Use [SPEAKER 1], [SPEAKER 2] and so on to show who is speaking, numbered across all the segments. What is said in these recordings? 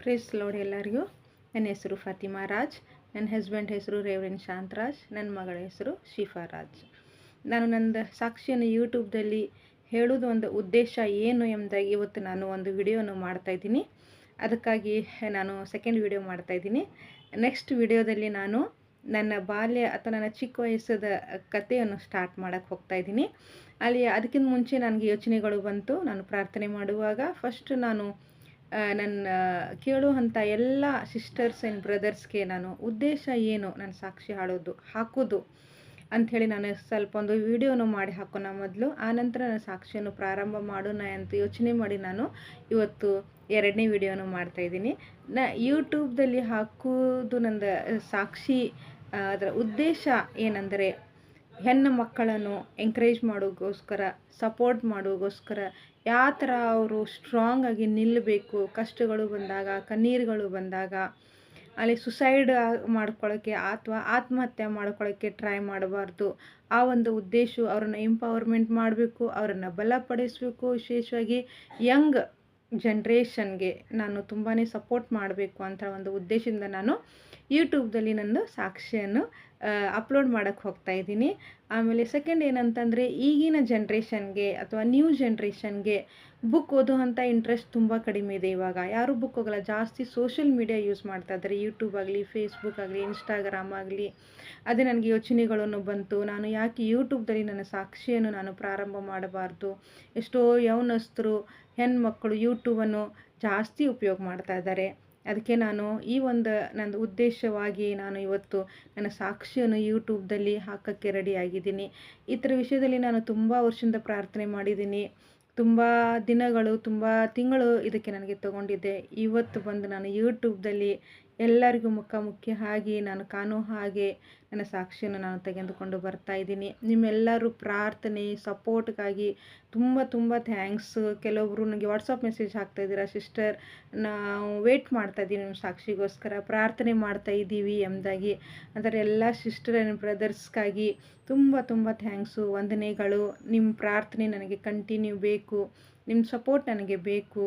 [SPEAKER 1] Praise lord ಎಲ್ಲರಿಗೂ. ನನ್ನ ಹೆಸರು ಫಾತಿಮಾ ರಾಜ್, ನನ್ನ ಹಸ್ಬೆಂಡ್ ಹೆಸರು ರೇವರೆಂಡ್ ಶಾಂತರಾಜ್, ನನ್ನ ಮಗಳ ಹೆಸರು ಶಿಫಾ ರಾಜ್. ನಾನು ನನ್ನ ಸಾಕ್ಷಿಯನ್ನು ಯೂಟ್ಯೂಬ್ದಲ್ಲಿ ಹೇಳೋದು ಒಂದು ಉದ್ದೇಶ ಏನು ಎಂಬುದಾಗಿ ಇವತ್ತು ನಾನು ಒಂದು ವಿಡಿಯೋನ ಮಾಡ್ತಾಯಿದ್ದೀನಿ. ಅದಕ್ಕಾಗಿ ನಾನು ಸೆಕೆಂಡ್ ವಿಡಿಯೋ ಮಾಡ್ತಾಯಿದ್ದೀನಿ. ನೆಕ್ಸ್ಟ್ ವಿಡಿಯೋದಲ್ಲಿ ನಾನು ನನ್ನ ಬಾಲ್ಯ ಅಥವಾ ನನ್ನ ಚಿಕ್ಕ ವಯಸ್ಸದ ಕಥೆಯನ್ನು ಸ್ಟಾರ್ಟ್ ಮಾಡೋಕ್ಕೆ ಹೋಗ್ತಾಯಿದ್ದೀನಿ. ಅದಕ್ಕಿಂತ ಮುಂಚೆ ನನಗೆ ಯೋಚನೆಗಳು ಬಂತು. ನಾನು ಪ್ರಾರ್ಥನೆ ಮಾಡುವಾಗ ಫಸ್ಟ್ ನಾನು ನನ್ನ ಕೇಳುವಂಥ ಎಲ್ಲ ಸಿಸ್ಟರ್ಸ್ ಆ್ಯಂಡ್ ಬ್ರದರ್ಸ್ಗೆ ನಾನು ಉದ್ದೇಶ ಏನು ನನ್ನ ಸಾಕ್ಷಿ ಹಾಕೋದು ಅಂಥೇಳಿ ನಾನು ಸ್ವಲ್ಪ ಒಂದು ವಿಡಿಯೋನು ಮಾಡಿ ಹಾಕೋಣ ಮೊದಲು, ಆನಂತರ ನನ್ನ ಸಾಕ್ಷಿಯನ್ನು ಪ್ರಾರಂಭ ಮಾಡೋಣ ಅಂತ ಯೋಚನೆ ಮಾಡಿ ನಾನು ಇವತ್ತು ಎರಡನೇ ವಿಡಿಯೋನು ಮಾಡ್ತಾಯಿದ್ದೀನಿ. ಯೂಟ್ಯೂಬ್ದಲ್ಲಿ ಹಾಕೋದು ನನ್ನ ಸಾಕ್ಷಿ ಅದರ ಉದ್ದೇಶ ಏನೆಂದರೆ ಹೆಣ್ಣು ಮಕ್ಕಳನ್ನು ಎಂಕರೇಜ್ ಮಾಡೋಕ್ಕೋಸ್ಕರ, ಸಪೋರ್ಟ್ ಮಾಡೋಕ್ಕೋಸ್ಕರ ಯಾವ ಥರ ಅವರು ಸ್ಟ್ರಾಂಗ್ ಆಗಿ ನಿಲ್ಲಬೇಕು, ಕಷ್ಟಗಳು ಬಂದಾಗ, ಕಣ್ಣೀರುಗಳು ಬಂದಾಗ, ಅಲ್ಲಿ ಸುಸೈಡ್ ಮಾಡ್ಕೊಳ್ಳೋಕ್ಕೆ ಅಥವಾ ಆತ್ಮಹತ್ಯೆ ಮಾಡ್ಕೊಳ್ಳೋಕ್ಕೆ ಟ್ರೈ ಮಾಡಬಾರ್ದು. ಆ ಒಂದು ಉದ್ದೇಶ ಅವ್ರನ್ನ ಎಂಪವರ್ಮೆಂಟ್ ಮಾಡಬೇಕು, ಅವರನ್ನು ಬಲಪಡಿಸಬೇಕು. ವಿಶೇಷವಾಗಿ ಯಂಗ್ ಜನ್ರೇಷನ್ಗೆ ನಾನು ತುಂಬಾ ಸಪೋರ್ಟ್ ಮಾಡಬೇಕು ಅಂತ ಒಂದು ಉದ್ದೇಶದಿಂದ ನಾನು ಯೂಟ್ಯೂಬ್ದಲ್ಲಿ ನನ್ನ ಸಾಕ್ಷಿಯನ್ನು ಅಪ್ಲೋಡ್ ಮಾಡೋಕ್ಕೆ ಹೋಗ್ತಾಯಿದ್ದೀನಿ. ಆಮೇಲೆ ಸೆಕೆಂಡ್ ಏನಂತಂದರೆ, ಈಗಿನ ಜನ್ರೇಷನ್ಗೆ ಅಥವಾ ನ್ಯೂ ಜನ್ರೇಷನ್ಗೆ ಬುಕ್ ಓದುವಂಥ ಇಂಟ್ರೆಸ್ಟ್ ತುಂಬ ಕಡಿಮೆ ಇದೆ. ಇವಾಗ ಯಾರೂ ಬುಕ್ ಹೋಗಲ್ಲ, ಜಾಸ್ತಿ ಸೋಷಿಯಲ್ ಮೀಡಿಯಾ ಯೂಸ್ ಮಾಡ್ತಾ ಇದ್ದಾರೆ. ಯೂಟ್ಯೂಬ್ ಆಗಲಿ, ಫೇಸ್ಬುಕ್ ಆಗಲಿ, ಇನ್ಸ್ಟಾಗ್ರಾಮ್ ಆಗಲಿ. ಅದೇ ನನಗೆ ಯೋಚನೆಗಳನ್ನು ಬಂತು, ನಾನು ಯಾಕೆ ಯೂಟ್ಯೂಬ್ದಲ್ಲಿ ನನ್ನ ಸಾಕ್ಷಿಯನ್ನು ನಾನು ಪ್ರಾರಂಭ ಮಾಡಬಾರ್ದು. ಎಷ್ಟೋ ಯೌವನಸ್ಥರು, ಹೆಣ್ಮಕ್ಕಳು ಯೂಟ್ಯೂಬನ್ನು ಜಾಸ್ತಿ ಉಪಯೋಗ ಮಾಡ್ತಾ ಇದ್ದಾರೆ. ಅದಕ್ಕೆ ನಾನು ಈ ಒಂದು ನನ್ನ ಉದ್ದೇಶವಾಗಿ ನಾನು ಇವತ್ತು ನನ್ನ ಸಾಕ್ಷಿಯನ್ನು ಯೂಟ್ಯೂಬ್ದಲ್ಲಿ ಹಾಕೋಕ್ಕೆ ರೆಡಿಯಾಗಿದ್ದೀನಿ. ಈ ಥರ ವಿಷಯದಲ್ಲಿ ನಾನು ತುಂಬ ವರ್ಷದಿಂದ ಪ್ರಾರ್ಥನೆ ಮಾಡಿದ್ದೀನಿ. ತುಂಬ ದಿನಗಳು, ತುಂಬ ತಿಂಗಳು ಇದಕ್ಕೆ ನನಗೆ ತೊಗೊಂಡಿದ್ದೆ. ಇವತ್ತು ಬಂದು ನಾನು ಯೂಟ್ಯೂಬ್ದಲ್ಲಿ ಎಲ್ಲರಿಗೂ ಮುಖಾಮುಖಿ ಆಗಿ ನಾನು ಕಾಣೋ ಹಾಗೆ ನನ್ನ ಸಾಕ್ಷಿಯನ್ನು ನಾನು ತೆಗೆದುಕೊಂಡು ಬರ್ತಾಯಿದ್ದೀನಿ. ನಿಮ್ಮೆಲ್ಲರೂ ಪ್ರಾರ್ಥನೆ, ಸಪೋರ್ಟ್ಗಾಗಿ ತುಂಬ ತುಂಬ ಥ್ಯಾಂಕ್ಸ್. ಕೆಲವೊಬ್ಬರು ನನಗೆ ವಾಟ್ಸಪ್ ಮೆಸೇಜ್ ಹಾಕ್ತಾಯಿದ್ದೀರಾ, ಸಿಸ್ಟರ್ ನಾವು ವೇಟ್ ಮಾಡ್ತಾಯಿದ್ದೀವಿ ನಿಮ್ಮ ಸಾಕ್ಷಿಗೋಸ್ಕರ, ಪ್ರಾರ್ಥನೆ ಮಾಡ್ತಾಯಿದ್ದೀವಿ ಎಂಬುದಾಗಿ. ಅದರ ಎಲ್ಲ ಸಿಸ್ಟರ್ ಆ್ಯಂಡ್ ಬ್ರದರ್ಸ್ಗಾಗಿ ತುಂಬ ತುಂಬ ಥ್ಯಾಂಕ್ಸು, ವಂದನೆಗಳು. ನಿಮ್ಮ ಪ್ರಾರ್ಥನೆ ನನಗೆ ಕಂಟಿನ್ಯೂ ಬೇಕು, ನಿಮ್ಮ ಸಪೋರ್ಟ್ ನನಗೆ ಬೇಕು.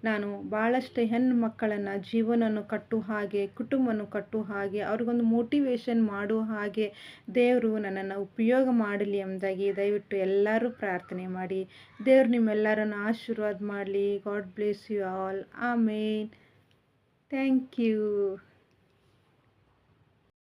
[SPEAKER 1] ನಾನು ಭಾಳಷ್ಟು ಹೆಣ್ಣು ಮಕ್ಕಳನ್ನು ಜೀವನವನ್ನು ಕಟ್ಟುವ ಹಾಗೆ, ಕುಟುಂಬವನ್ನು ಕಟ್ಟುವ ಹಾಗೆ, ಅವ್ರಿಗೊಂದು ಮೋಟಿವೇಶನ್ ಮಾಡುವ ಹಾಗೆ ದೇವರು ನನ್ನನ್ನು ಉಪಯೋಗ ಮಾಡಲಿ ಎಂಬುದಾಗಿ ದಯವಿಟ್ಟು ಎಲ್ಲರೂ ಪ್ರಾರ್ಥನೆ ಮಾಡಿ. ದೇವರು ನಿಮ್ಮೆಲ್ಲರನ್ನು ಆಶೀರ್ವಾದ ಮಾಡಲಿ. God bless you all. Amen. Thank you.